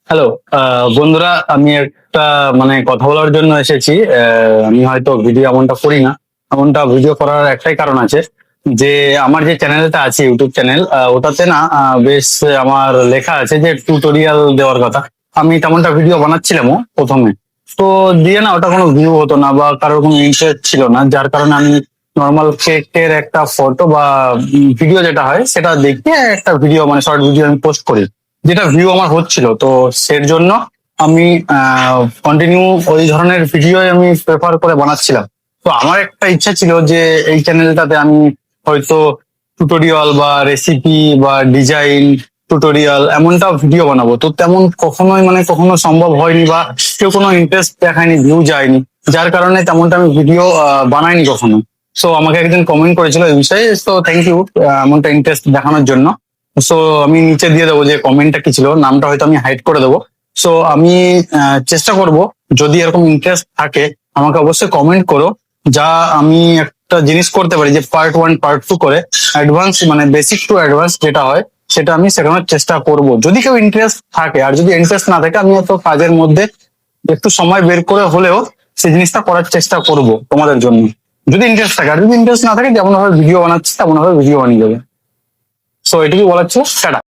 Hello বন্ধুরা, আমি একটা কথা বলার জন্য এসেছি। আমি হয়তো ভিডিও এমনটা করি না। এমনটা ভিডিও করার একটাই কারণ আছে, যে আমার যে চ্যানেলটা আছে, ইউটিউব চ্যানেল, ওটাতে না বেশ আমার লেখা আছে যে টিউটোরিয়াল দেওয়ার কথা। আমি তেমনটা ভিডিও বানাচ্ছিলামও প্রথমে, তো দিয়ে না ওটা কোনো ভিউ হতো না বা কারোর কোনো ইন্টারেস্ট ছিল না, যার কারণে আমি নর্মাল কেকের একটা ফটো বা ভিডিও যেটা হয় সেটা দেখে একটা ভিডিও শর্ট ভিডিও আমি পোস্ট করি, যেটা ভিউ আমার হচ্ছিল। তো সের জন্য আমি কন্টিনিউ ওই ধরনের ভিডিও আমি প্রেফার করে বানাচ্ছিলাম। তো আমার একটা ইচ্ছা ছিল যে এই চ্যানেলটাতে আমি হয়তো টুটোরিয়াল বা রেসিপি বা ডিজাইন টুটোরিয়াল এমনটা ভিডিও বানাবো। তো তেমন কখনোই কখনো সম্ভব হয়নি, বা কেউ কোনো ইন্টারেস্ট দেখায়নি, ভিউ যায়নি, যার কারণে তেমনটা আমি ভিডিও বানাইনি কখনো। সো আমাকে একজন কমেন্ট করেছিল এই বিষয়ে, তো থ্যাংক ইউ এমনটা ইন্টারেস্ট দেখানোর জন্য। সো আমি নিচে দিয়ে দেবো যে কমেন্টটা কি ছিল, নামটা হয়তো আমি হাইড করে দেবো। সো আমি চেষ্টা করব, যদি এরকম ইন্টারেস্ট থাকে আমাকে অবশ্যই কমেন্ট করো, যা আমি একটা জিনিস করতে পারি যে পার্ট 1 পার্ট 2 করে অ্যাডভান্স বেসিক টু অ্যাডভান্স যেটা হয় সেটা আমি শেখানোর চেষ্টা করব, যদি কেউ ইন্টারেস্ট থাকে। আর যদি ইন্টারেস্ট না থাকে, আমি তো কাজের মধ্যে একটু সময় বের করে হলেও সেই জিনিসটা করার চেষ্টা করব তোমাদের জন্য, যদি ইন্টারেস্ট থাকে। আর যদি ইন্টারেস্ট না থাকে, যেমন ভাবে ভিডিও বানাচ্ছি তেমন ভাবে ভিডিও বানিয়ে দেবে। সো এটুকুই বলার ছিল। টাটা।